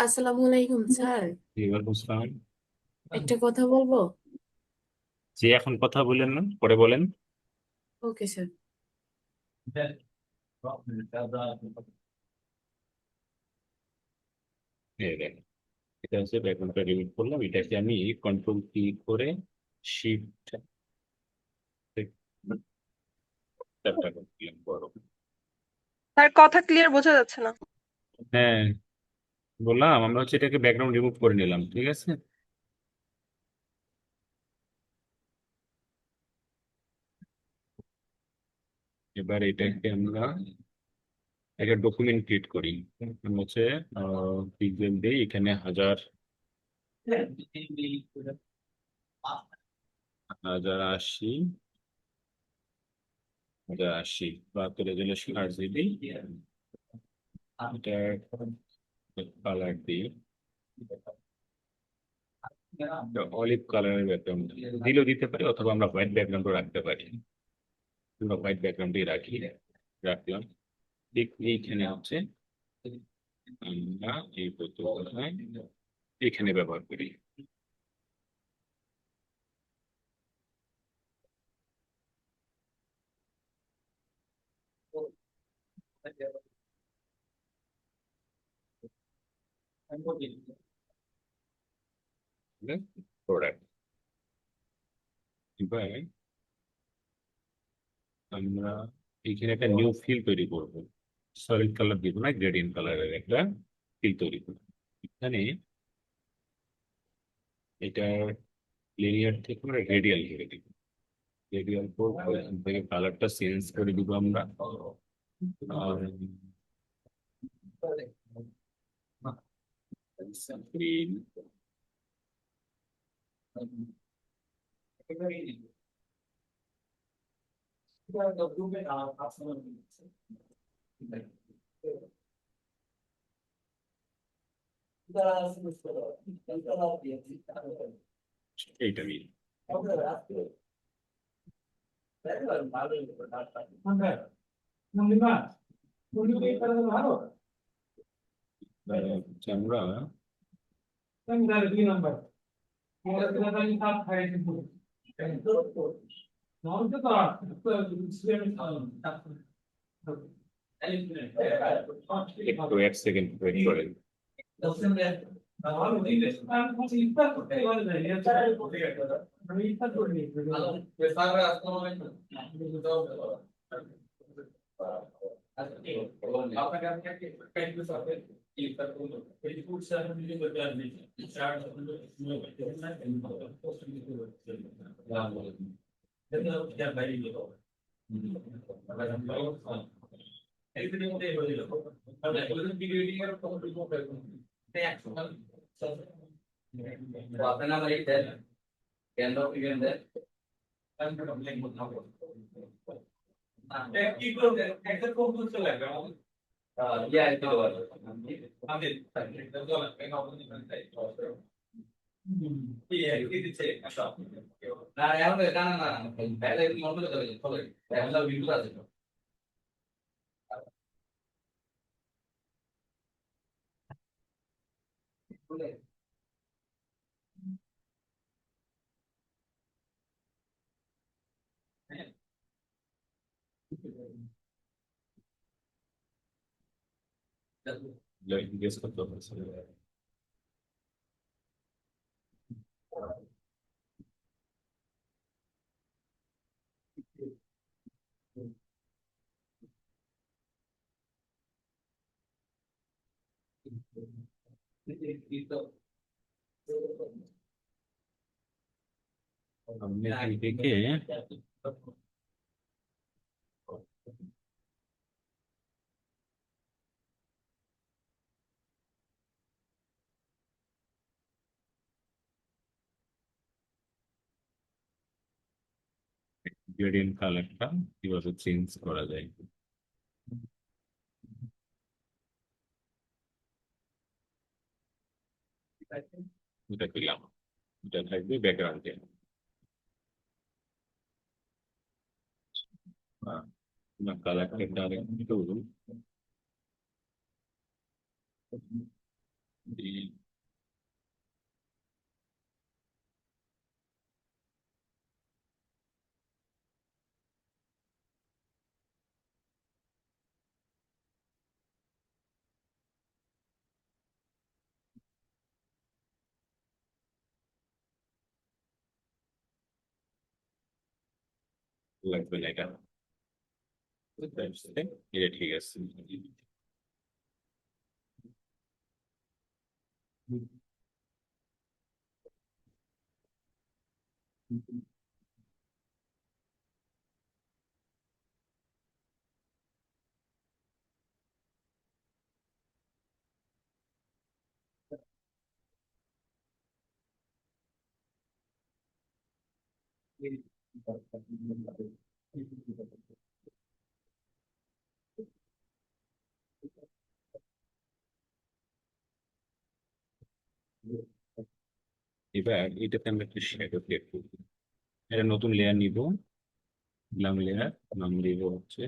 আসসালামু আলাইকুম স্যার। ওয়ালাইকুম আসসালাম। একটা কথা বলবো? জি, এখন কথা বলেন না, পরে বলেন। Okay sir. এই দেখেন, এটা হচ্ছে ব্যাকগ্রাউন্ডটা রিমুভ করলাম, এটাকে আমি কন্ট্রোল কি করে শিফট ট্যাপটা করলাম বড়। তার কথা ক্লিয়ার বোঝা যাচ্ছে না। হ্যাঁ, বললাম আমরা হচ্ছে এটাকে ব্যাকগ্রাউন্ড রিমুভ করে নিলাম, ঠিক আছে। এবার এটাকে আমরা একটা ডকুমেন্ট ক্রিয়েট করি। আমরা হচ্ছে পিক্সেল দিয়ে এখানে 1080, 72 রেজলিউশন 8 জিবি। এটা কালার দিই অলিভ কালারের ব্যাকগ্রাউন্ড, দিলেও দিতে পারি অথবা আমরা হোয়াইট ব্যাকগ্রাউন্ডও রাখতে পারি। আমরা হোয়াইট ব্যাকগ্রাউন্ডই রাখলাম। ঠিক এইখানে হচ্ছে আমরা এই বোতলটা এখানে ব্যবহার করি। প্রোডাক্ট। এবার আমরা এখানে একটা নিউ ফিল তৈরি করব। সলিড কালার দিব না, গ্রেডিয়েন্ট কালারের একটা ফিল তৈরি করব। এখানে এটার লিনিয়ার থেকে আমরা রেডিয়াল করে দিব। রেডিয়াল করব, এখান থেকে কালারটা চেঞ্জ করে দিব আমরা। আর গ্রিন। এইটা নিয়ে হচ্ছে আমরা একটু 1 সেকেন্ড ওয়েট করেন। গেস করতে পারছি। আমি এখান থেকে গ্রেডিয়েন্ট কালারটা কিভাবে চেঞ্জ করা যায় এটা পেলাম। এটা থাকবে ব্যাকগ্রাউন্ডে। কালারটা একটু লাগবে না এটা, এটা ঠিক আছে। এবার এটাতে আমরা একটু শ্যাডো ক্রিয়েট করবো। এটা নতুন লেয়ার নিব, নাম লেয়ার, নাম দিব হচ্ছে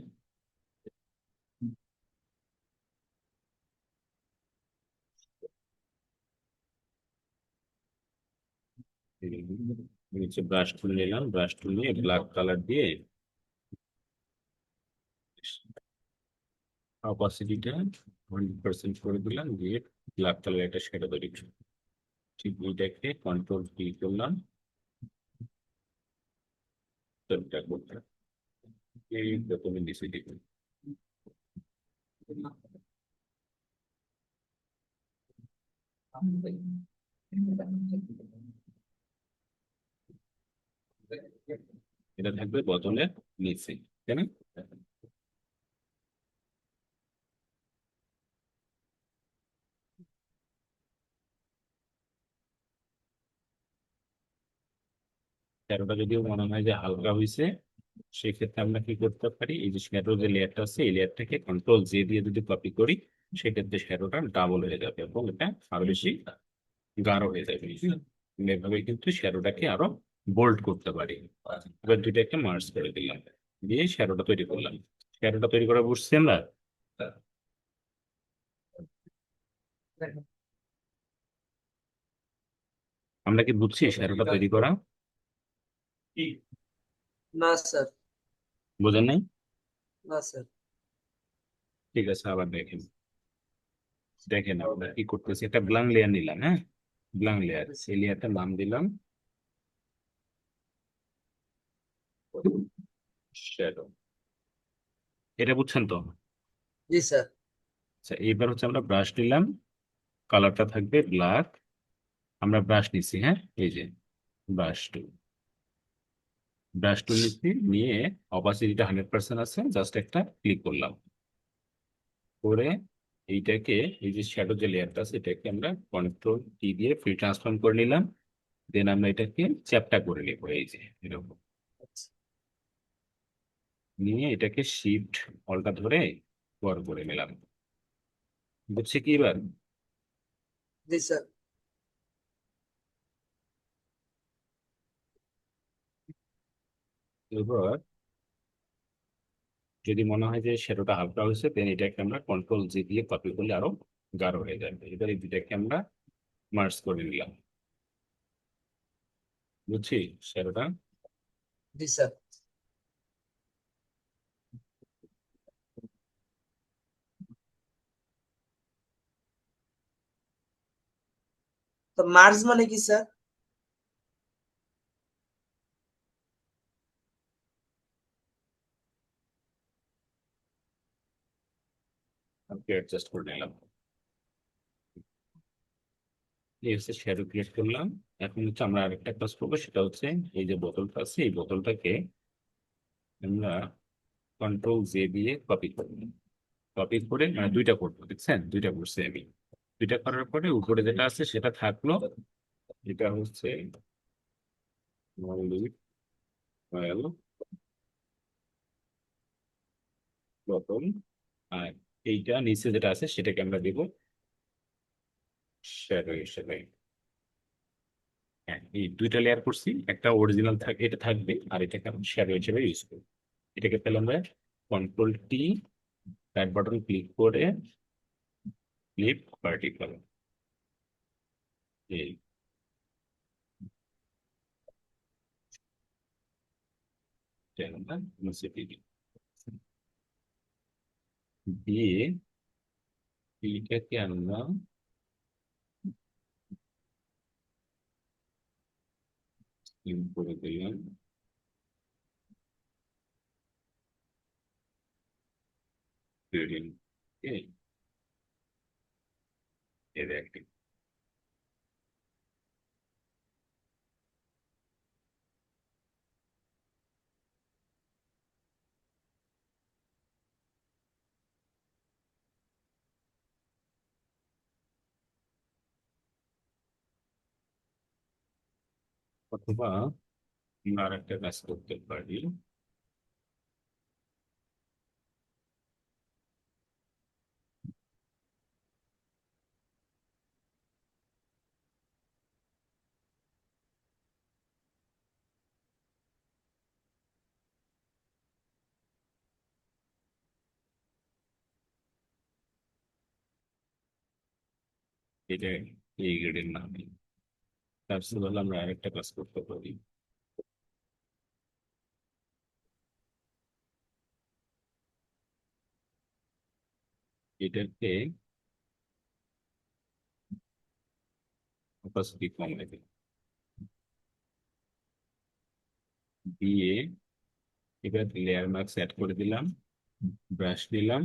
নিচে ব্রাশ টুল নিলাম, ব্রাশ টুল নিয়ে ব্ল্যাক কালার দিয়ে অপাসিটিটা 100% করে দিলাম, দিয়ে ব্ল্যাক কালার একটা শ্যাডো তৈরি করলাম। ঠিক এইটাকে কন্ট্রোল কি করলাম, এটা করতে এই প্রথমে নিচে দিব। এটা থাকবে বোতলের নিচে, তাই না? তেরোটা যদিও মনে হয় যে হালকা হয়েছে, সেক্ষেত্রে আমরা কি করতে পারি, এই যে শ্যাডো যে লেয়ারটা আছে এই লেয়ারটাকে কন্ট্রোল জে দিয়ে যদি কপি করি, সেক্ষেত্রে শ্যাডোটা ডাবল হয়ে যাবে এবং এটা আরো বেশি গাঢ় হয়ে যাবে। এভাবে কিন্তু শ্যাডোটাকে আরো বোল্ড করতে পারি। এবার দুইটাকে মার্জ করে দিলাম, দিয়ে শ্যাডোটা তৈরি করলাম। শ্যাডোটা তৈরি করা বুঝছি আমরা। আমরা কি বুঝছি শ্যাডোটা তৈরি করা? না স্যার, বোঝেন নাই? না স্যার। ঠিক আছে, আবার দেখেন। দেখেন আমরা কি করতেছি, একটা ব্ল্যাঙ্ক লেয়ার নিলাম, হ্যাঁ, ব্ল্যাঙ্ক লেয়ার, সেই লেয়ারটার নাম দিলাম শ্যাডো। এটা বুঝছেন তো? জি স্যার। আচ্ছা, এইবার হচ্ছে আমরা ব্রাশ নিলাম, কালারটা থাকবে ব্ল্যাক। আমরা ব্রাশ নিচ্ছি, হ্যাঁ, এই যে ব্রাশ টুল, ব্রাশ টুল নিচ্ছি, নিয়ে অপাসিটিটা 100% আছে, জাস্ট একটা ক্লিক করলাম, করে এইটাকে, এই যে শ্যাডো যে লেয়ারটা আছে এটাকে আমরা কন্ট্রোল টি দিয়ে ফ্রি ট্রান্সফর্ম করে নিলাম। দেন আমরা এটাকে চ্যাপ্টা করে নেবো, এই যে এরকম নিয়ে এটাকে শিফট অল্টা ধরে বড় করে নিলাম। বুঝছে কি এবার? জি স্যার। এবার যদি মনে হয় যে শ্যাডোটা হালকা হয়েছে, দেন এটাকে আমরা কন্ট্রোল জি দিয়ে কপি করলে আরো গাঢ় হয়ে যাবে। এবার এই দুটাকে আমরা মার্জ করে নিলাম। বুঝছি শ্যাডোটা? জি স্যার। তো মার্জ মানে কি স্যার? ওকে, অ্যাডজাস্ট করে নিলাম। এই হচ্ছে শ্যাডো ক্রিয়েট করলাম। এখন হচ্ছে আমরা আরেকটা কাজ করবো, সেটা হচ্ছে এই যে বোতলটা আছে এই বোতলটাকে আমরা কন্ট্রোল জে দিয়ে কপি করবো। কপি করে মানে দুইটা করবো, দেখছেন দুইটা করছি আমি। দুইটা করার পরে উপরে যেটা আছে সেটা থাকলো, এটা হচ্ছে অলিভ অয়েল বোতল, আর এইটা নিচে যেটা আছে সেটাকে আমরা দেবো শ্যাডো হিসেবে। হ্যাঁ, এই দুইটা লেয়ার করছি, একটা অরিজিনাল থাকে এটা থাকবে, আর এটাকে আমরা শ্যাডো হিসেবে ইউজ করবো। এটাকে তাহলে আমরা control T, right button click করে ফ্লিপ পার্টিকল, এই এটা আমরা মুছে দিই। দিয়ে এটাকে আমরা করে দিলাম। gradient, এই এর একটি অথবা আমরা আরেকটা কাজ করতে পারি। এটা এই গ্রেডের নামে তার সাথে হলে আমরা আরেকটা কাজ করতে পারি। এটাকে opacity কমাই দিই, দিয়ে এবার লেয়ার মার্ক সেট করে দিলাম, ব্রাশ দিলাম,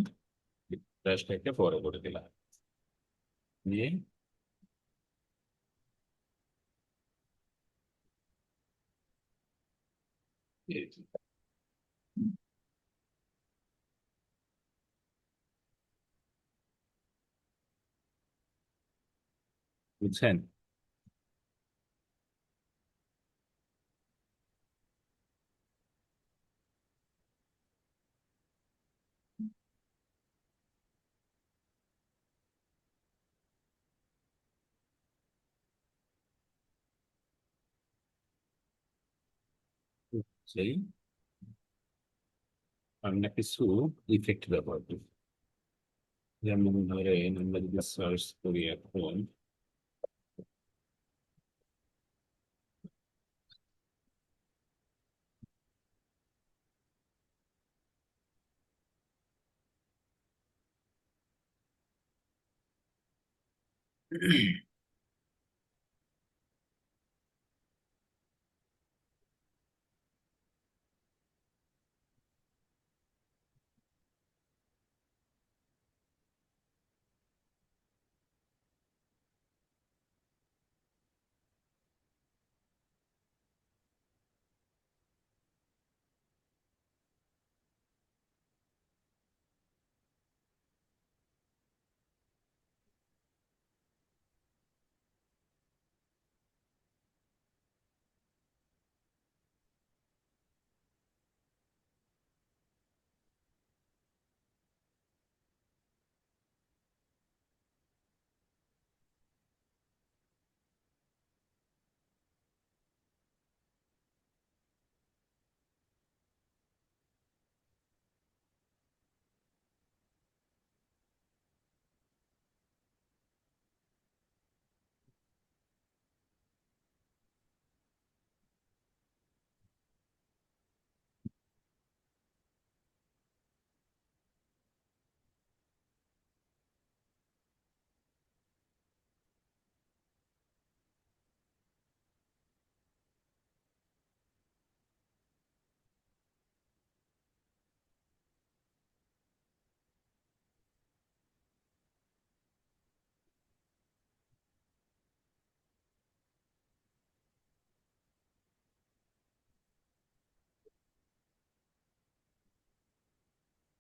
ব্রাশটাকে বড় করে দিলাম, দিয়ে এই যে, বুঝছেন? সেই আমরা কিছু ইফেক্ট ব্যবহার করি, যেমন ধরেন আমরা যদি সার্চ করি এখন,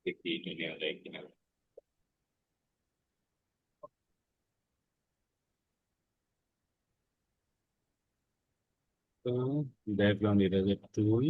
দেখি এটা নেওয়া যায় কিনা। তো ব্যাকগ্রাউন্ড ইরেজার টুল,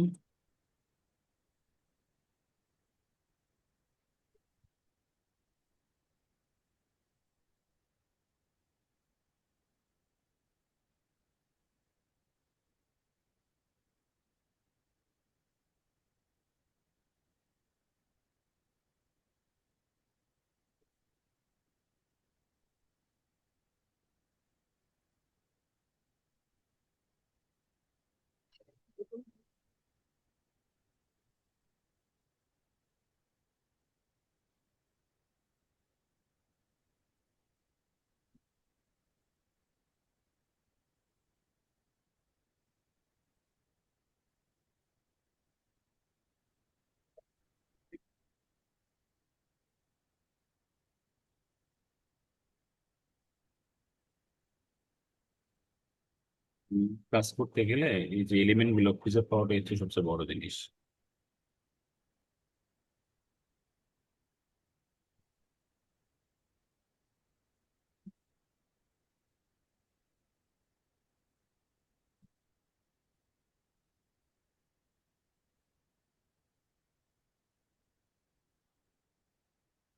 কাজ করতে গেলে এই যে এলিমেন্ট গুলো খুঁজে পাওয়াটাই হচ্ছে সবচেয়ে বড় জিনিস।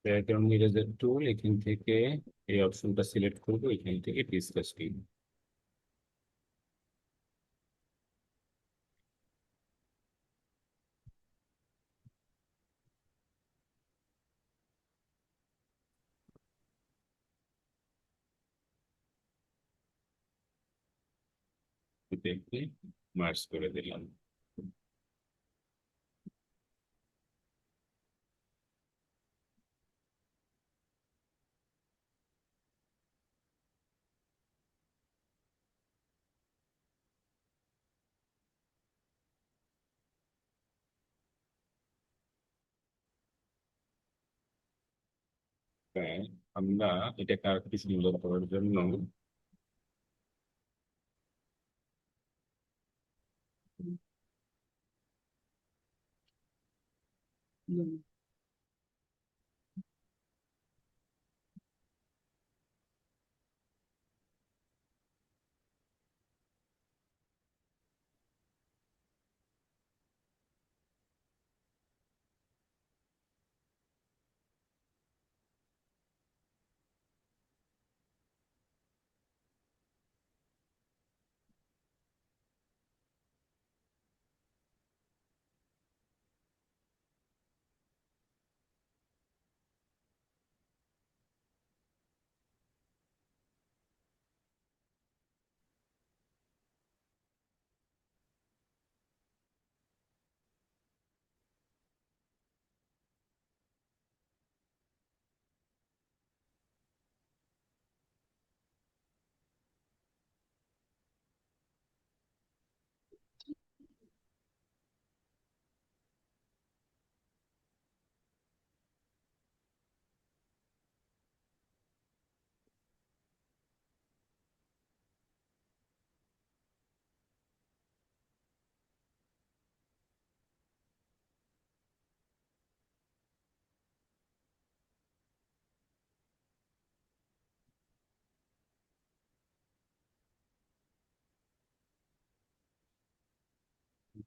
ব্যাকগ্রাউন্ড ইরেজার টুল, এখান থেকে এই অপশনটা সিলেক্ট করবো, এখান থেকে ডিসকাস টিম দেখে মার্চ করে দিলাম। হ্যাঁ, আমরা এটাকে আর একটু সুন্দর করার জন্য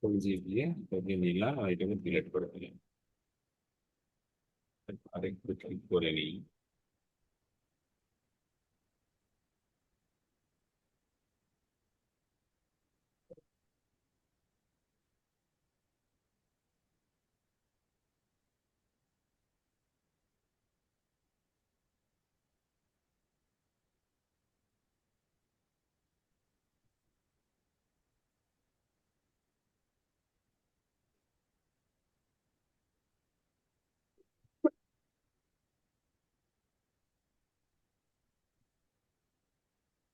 কলজি দিয়ে ওকে নিলাম আর এটাকে ডিলিট করে দিলাম। আরেকটু ঠিক করে নিই।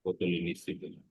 বোতলে নিশ্চিত দিলাম।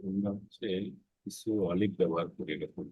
আমরা হচ্ছে কিছু অলিভ ব্যবহার করি দেখুন।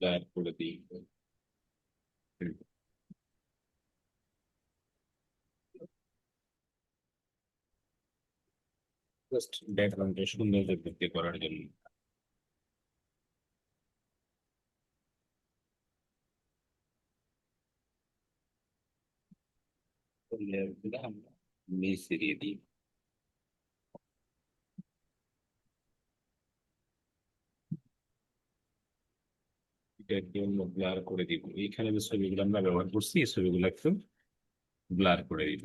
ব্লার করে দিই। জাস্ট ব্যাকগ্রাউন্ডটা সুন্দর দেখতে করার জন্য। লেয়ার গুলো আমরা নিচে দিয়ে দিই। এটা একদম ব্লার করে দিব। এইখানে যে ছবিগুলো আমরা ব্যবহার করছি এই ছবিগুলো একটু ব্লার করে দিব।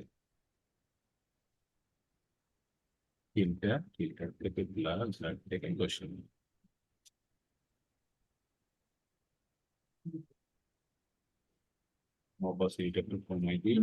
ফিল্টার থেকে প্লাস সেকেন্ড কোশ্চেন। অপাসিটিটা একটু কমাই দিই।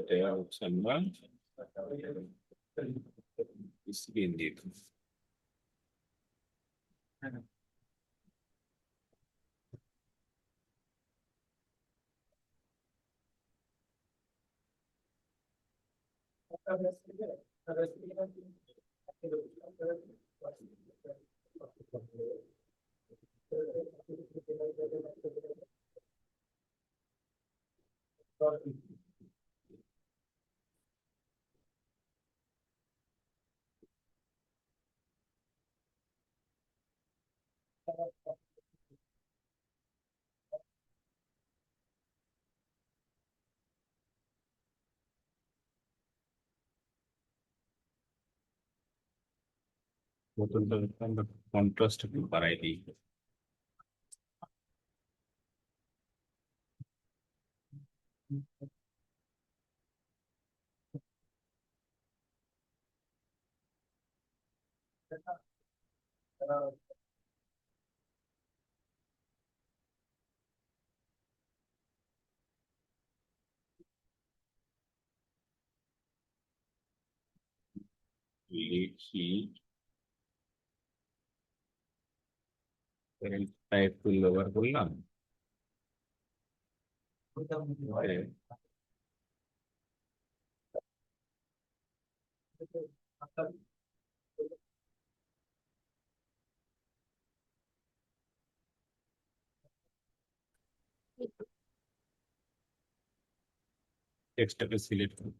এটা হচ্ছে আমরা স্ক্রিন দিয়ে বোতলটা আমরা কন্ট্রাস্ট একটু বাড়াই দিই। লিখি একটু লোয়ার করলাম। টেক্সটটাকে সিলেক্ট করব।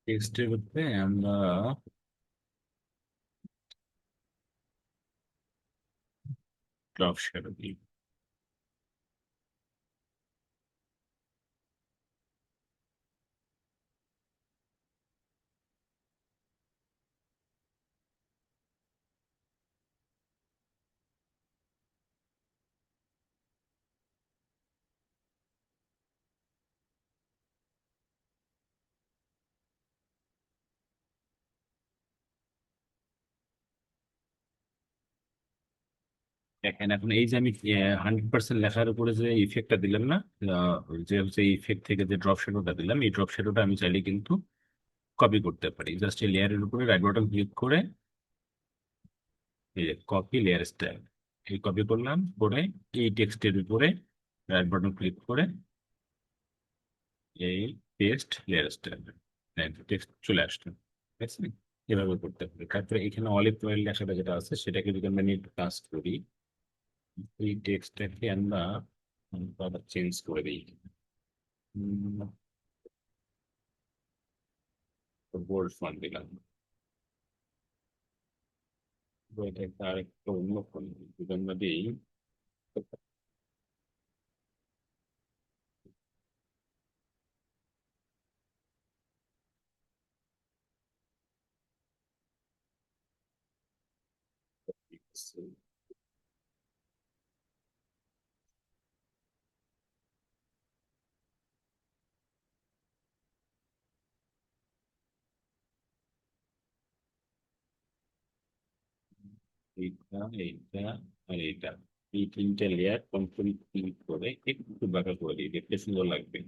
টেক্সটের মধ্যে আমরা ড্রপ শ্যাডো দিই। দেখেন এখন এই যে আমি 100% লেখার উপরে যে ইফেক্টটা দিলাম না, যে হচ্ছে ইফেক্ট থেকে যে ড্রপ শ্যাডোটা দিলাম, এই ড্রপ শ্যাডোটা আমি চাইলে কিন্তু কপি করতে পারি। জাস্ট এই লেয়ারের উপরে রাইট বাটন ক্লিক করে এই কপি লেয়ার স্টাইল, এই কপি করলাম, করে এই টেক্সটের উপরে রাইট বাটন ক্লিক করে এই পেস্ট লেয়ার স্টাইল, টেক্সট চলে আসলো। ঠিক আছে, এভাবে করতে পারি। তারপরে এখানে অলিভ অয়েল লেখাটা যেটা আছে সেটাকে যদি আমরা নিয়ে কাজ করি, এই টেক্সটটাকে আমরা আবার চেঞ্জ করে দিই। বোল্ড ফন্ট দিলাম, এটাকে আর একটু অন্য ফন্ট যদি আমরা দিই, এইটা এইটা আর এইটা, এই তিনটে লেয়ার কমপ্লিট ক্লিক করে একটু বাঁকা করে দিই, দেখতে সুন্দর লাগবে।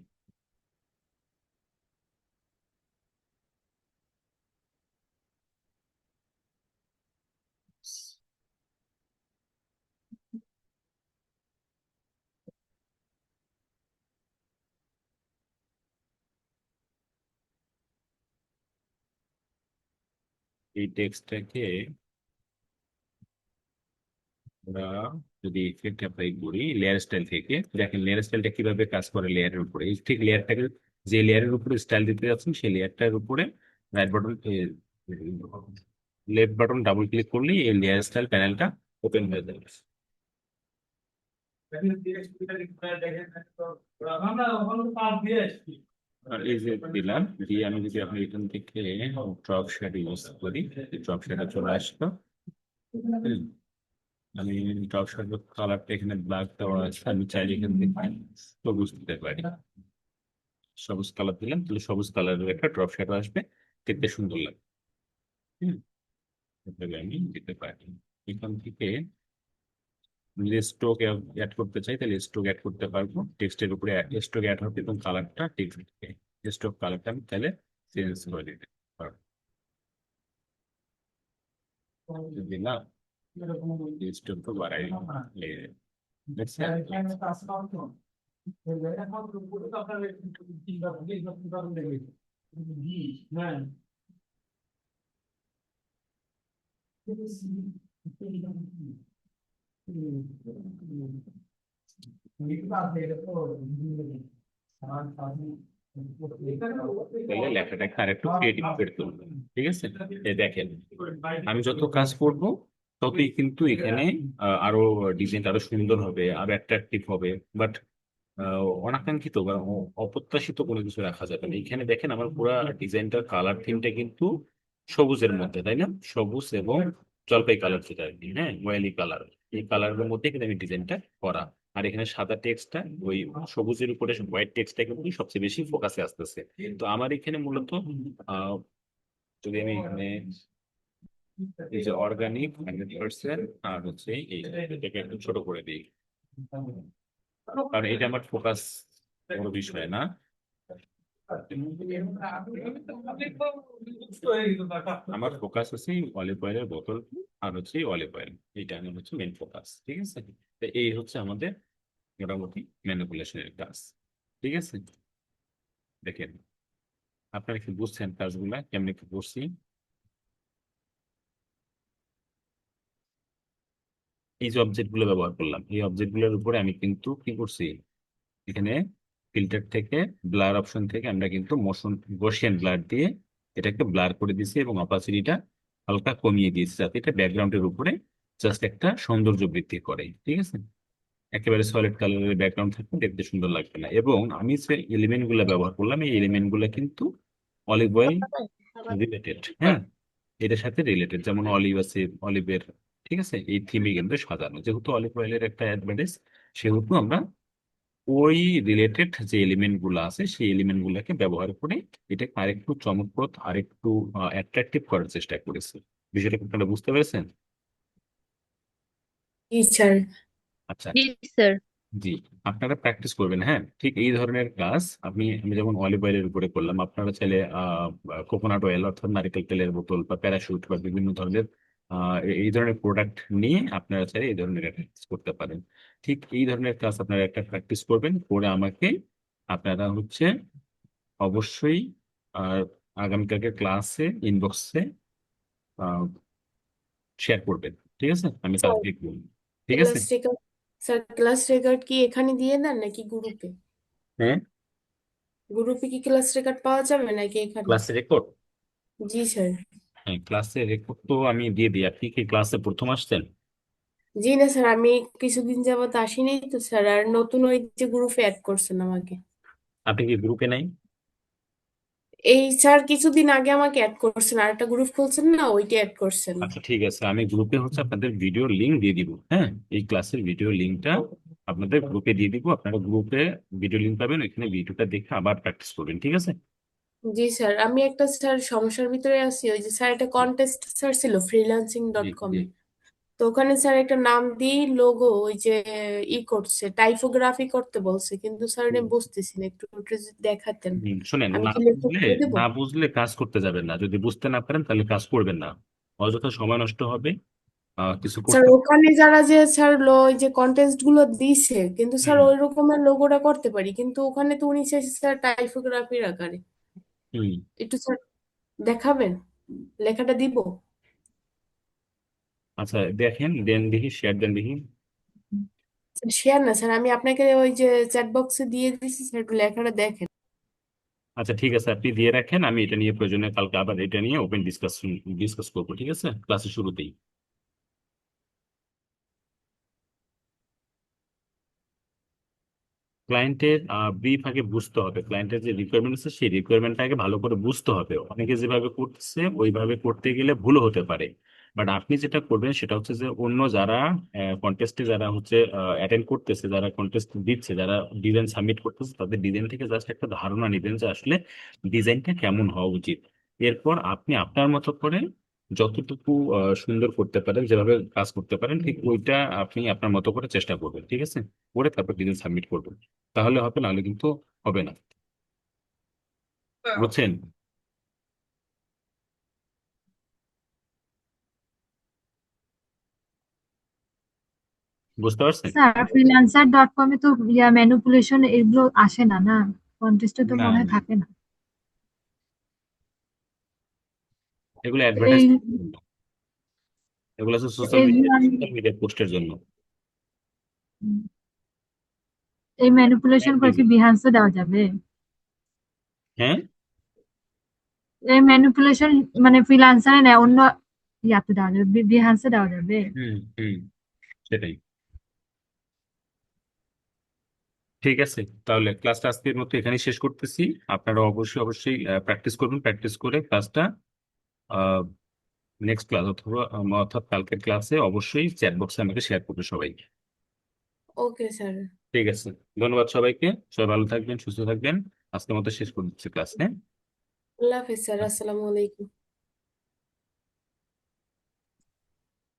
এই টেক্সটটাকে আমরা যদি ইফেক্ট অ্যাপ্লাই করি লেয়ার স্টাইল থেকে, দেখেন লেয়ার স্টাইলটা কিভাবে কাজ করে লেয়ারের উপরে। এই ঠিক লেয়ারটাকে, যে লেয়ারের উপরে স্টাইল দিতে যাচ্ছেন সেই লেয়ারটার উপরে right button, left button double click করলেই এই লেয়ার স্টাইল প্যানেলটা ওপেন হয়ে যাবে। আর এই যে দিলাম, দিয়ে আমি যদি আপনি এখান থেকে ড্রপ শেড ইউজ করি, ড্রপ শেডে চলে আসতো। হুম, আমি ড্রপ শেড কালারটা এখানে ব্ল্যাক দেওয়া আছে, আমি চাইলে এখান থেকে সবুজ দিতে পারি। সবুজ কালার দিলাম, তাহলে সবুজ কালারের একটা ড্রপ শেড আসবে, দেখতে সুন্দর লাগবে। হুম, তাহলে আমি দিতে পারি এখান থেকে। আমি যদি স্ট্রোক অ্যাড করতে চাই তাহলে স্ট্রোক অ্যাড করতে পারবো, টেক্সটের উপরে স্ট্রোক অ্যাড হবে এবং কালারটা টেক্সট স্ট্রোক কালারটা আমি তাহলে চেঞ্জ করে দিতে পারবো। দিলাম, স্ট্রোক বাড়াই দেখছেন? তাহলে লেখাটাকে আর একটু ক্রিয়েটিভ করে তুলবে। ঠিক আছে, এই দেখেন আমি যত কাজ করব ততই কিন্তু এখানে আরো ডিজাইনটা আরো সুন্দর হবে, আরো অ্যাট্রাকটিভ হবে। বাট অনাকাঙ্ক্ষিত বা অপ্রত্যাশিত কোনো কিছু রাখা যাবে না। এখানে দেখেন আমার পুরো ডিজাইনটার কালার থিমটা কিন্তু সবুজের মধ্যে, তাই না? সবুজ এবং জলপাই কালার, যেটা আর কি, হ্যাঁ, ওয়াইলি কালার। এই কালারের মধ্যে কিন্তু আমি ডিজাইনটা করা। আর এখানে সাদা টেক্সটটা ওই সবুজের উপরে হোয়াইট টেক্সটটা কিন্তু সবচেয়ে বেশি ফোকাসে আসতেছে। তো আমার এখানে মূলত আহ যদি আমি এখানে এই যে অর্গানিক 100% আর হচ্ছে এটাকে একটু ছোট করে দিই, কারণ এটা আমার ফোকাস কোনো বিষয় না। আমার ফোকাস হচ্ছে অলিভ অয়েলের বোতল আর হচ্ছে অলিভ অয়েল, এইটা আমার হচ্ছে মেন ফোকাস। ঠিক আছে, তো এই হচ্ছে আমাদের মোটামুটি ম্যানিপুলেশনের কাজ। ঠিক আছে, দেখেন আপনারা কি বুঝছেন কাজগুলা কেমনি কি করছি? এই যে অবজেক্ট গুলো ব্যবহার করলাম, এই অবজেক্ট গুলোর উপরে আমি কিন্তু কি করছি, এখানে ফিল্টার থেকে ব্লার অপশন থেকে আমরা কিন্তু মোশন গসিয়ান ব্লার দিয়ে এটাকে ব্লার করে দিয়েছি এবং অপাসিটিটা হালকা কমিয়ে দিয়েছি, যাতে এটা ব্যাকগ্রাউন্ডের উপরে জাস্ট একটা সৌন্দর্য বৃদ্ধি করে। ঠিক আছে, একেবারে সলিড কালারের ব্যাকগ্রাউন্ড থাকলে দেখতে সুন্দর লাগবে না। এবং আমি যে এলিমেন্ট গুলো ব্যবহার করলাম এই এলিমেন্ট গুলো কিন্তু অলিভ অয়েল রিলেটেড, হ্যাঁ, এটার সাথে রিলেটেড। যেমন অলিভ আছে, অলিভের, ঠিক আছে, এই থিমে কিন্তু সাজানো, যেহেতু অলিভ অয়েলের একটা অ্যাডভার্টাইজ, সেহেতু আমরা ওই রিলেটেড যে এলিমেন্ট গুলো আছে সেই এলিমেন্ট গুলাকে ব্যবহার করে এটাকে আরেকটু চমকপ্রদ, আরেকটু অ্যাট্রাকটিভ করার চেষ্টা করেছি। বিষয়টা কি আপনারা বুঝতে পেরেছেন? জি স্যার। আচ্ছা, জি স্যার। জি, আপনারা প্র্যাকটিস করবেন। হ্যাঁ, ঠিক এই ধরনের কাজ আমি যেমন অলিভ অয়েলের উপরে করলাম, আপনারা চাইলে কোকোনাট অয়েল অর্থাৎ নারকেল তেলের বোতল বা প্যারাশুট বা বিভিন্ন ধরনের এই ধরনের প্রোডাক্ট নিয়ে আপনারা চাইলে এই ধরনের প্র্যাকটিস করতে পারেন। ঠিক এই ধরনের কাজ আপনারা একটা প্র্যাকটিস করবেন, করে আমাকে আপনারা হচ্ছে অবশ্যই আর আগামীকালকে ক্লাসে ইনবক্সে শেয়ার করবেন। ঠিক আছে, আমি কাজ স্যার দেখব। ঠিক আছে, class record, sir class record কি এখানে দিয়ে দেন নাকি গ্রুপে? হ্যাঁ, গ্রুপে কি ক্লাস রেকর্ড পাওয়া যাবে নাকি এখানে? ক্লাসে রেকর্ড, জি স্যার। হ্যাঁ ক্লাসের রেকর্ড তো আমি দিয়ে দিই। আপনি কি ক্লাসে প্রথম আসছেন? জি না স্যার, আমি কিছুদিন যাবত আসিনি তো স্যার, আর নতুন ওই যে গ্রুপে অ্যাড করছেন আমাকে। আপনি কি গ্রুপে নাই? এই স্যার কিছুদিন আগে আমাকে অ্যাড করছেন, আর একটা গ্রুপ খুলছেন না, ওইটা অ্যাড করছেন। আচ্ছা ঠিক আছে, আমি গ্রুপে হচ্ছে আপনাদের ভিডিও লিংক দিয়ে দিব। হ্যাঁ, এই ক্লাসের ভিডিও লিংকটা আপনাদের গ্রুপে দিয়ে দিব। আপনারা গ্রুপে ভিডিও লিংক পাবেন, ওইখানে ভিডিওটা দেখে আবার প্র্যাকটিস করবেন। ঠিক আছে, জি স্যার, আমি একটা স্যার সমস্যার ভিতরে আছি। ওই যে স্যার একটা কন্টেস্ট স্যার ছিল ফ্রিল্যান্সিং জি ডট জি কমে, তো ওখানে স্যার একটা নাম দিই লোগো ওই যে করছে টাইপোগ্রাফি করতে বলছে, কিন্তু স্যার এটা বুঝতেছি না, একটু একটু যদি দেখাতেন। শুনেন, আমি না কি লেখা বুঝলে করে দেবো? না বুঝলে কাজ করতে যাবেন না। যদি বুঝতে না পারেন তাহলে কাজ করবেন না, অযথা সময় নষ্ট হবে। কিছু স্যার করতে ওখানে যারা যে স্যার ওই যে কন্টেস্ট গুলো দিছে, কিন্তু স্যার হুম ওই রকমের লোগোটা করতে পারি, কিন্তু ওখানে তো উনি চাইছে স্যার টাইপোগ্রাফির আকারে। হুম একটু স্যার দেখাবেন, লেখাটা দিব? আচ্ছা দেখেন, দেন দেখি, শেয়ার দেন দেখি। শেয়ার না স্যার, আমি আপনাকে ওই যে চ্যাট বক্সে দিয়ে দিছি স্যার, একটু লেখাটা দেখেন। আচ্ছা ঠিক আছে, আপনি দিয়ে রাখেন, আমি এটা নিয়ে প্রয়োজনে কালকে আবার এটা নিয়ে ওপেন ডিসকাস করবো, ঠিক আছে, ক্লাসের শুরুতেই। ক্লায়েন্টের ব্রিফ আগে বুঝতে হবে, ক্লায়েন্টের যে রিকোয়ারমেন্ট আছে সেই রিকোয়ারমেন্টটা আগে ভালো করে বুঝতে হবে। অনেকে যেভাবে করতেছে ওইভাবে করতে গেলে ভুল হতে পারে। বাট আপনি যেটা করবেন সেটা হচ্ছে যে অন্য যারা কন্টেস্টে যারা হচ্ছে অ্যাটেন্ড করতেছে, যারা কন্টেস্ট দিচ্ছে, যারা ডিজাইন সাবমিট করতেছে, তাদের ডিজাইন থেকে জাস্ট একটা ধারণা নেবেন যে আসলে ডিজাইনটা কেমন হওয়া উচিত। এরপর আপনি আপনার মতো করে যতটুকু সুন্দর করতে পারেন, যেভাবে কাজ করতে পারেন, ঠিক ওইটা আপনি আপনার মতো করে চেষ্টা করবেন, ঠিক আছে, করে তারপর ডিজাইন সাবমিট করবেন। তাহলে হবে, নাহলে কিন্তু হবে না। বুঝছেন? বুঝতে পারছেন? স্যার freelancer.com-এ তো ম্যানিপুলেশন এগুলো আসে না, না কন্টেস্টে তো না মনে হয় না, থাকে না। এগুলো এই অ্যাডভার্টাইজ জন্য, এগুলো হচ্ছে এই সোশ্যাল মিডিয়া পোস্টের জন্য। এই ম্যানিপুলেশন করে কি বিহান্সে দেওয়া যাবে? হ্যাঁ, এই ম্যানিপুলেশন মানে ফ্রিল্যান্সারে নেয় অন্য ইয়াতে দেওয়া যাবে, বিহান্সে দেওয়া যাবে? হুম হুম, সেটাই। ঠিক আছে, তাহলে ক্লাসটা আজকের মতো এখানেই শেষ করতেছি। আপনারা অবশ্যই অবশ্যই প্র্যাকটিস করবেন, প্র্যাকটিস করে ক্লাসটা নেক্সট ক্লাস অথবা অর্থাৎ কালকের ক্লাসে অবশ্যই চ্যাট বক্সে আমাকে শেয়ার করবে সবাই। Okay sir. ঠিক আছে, ধন্যবাদ সবাইকে, সবাই ভালো থাকবেন, সুস্থ থাকবেন। আজকের মতো শেষ করে দিচ্ছি ক্লাস, হ্যাঁ। আল্লাহ হাফেজ স্যার, আসসালামু আলাইকুম।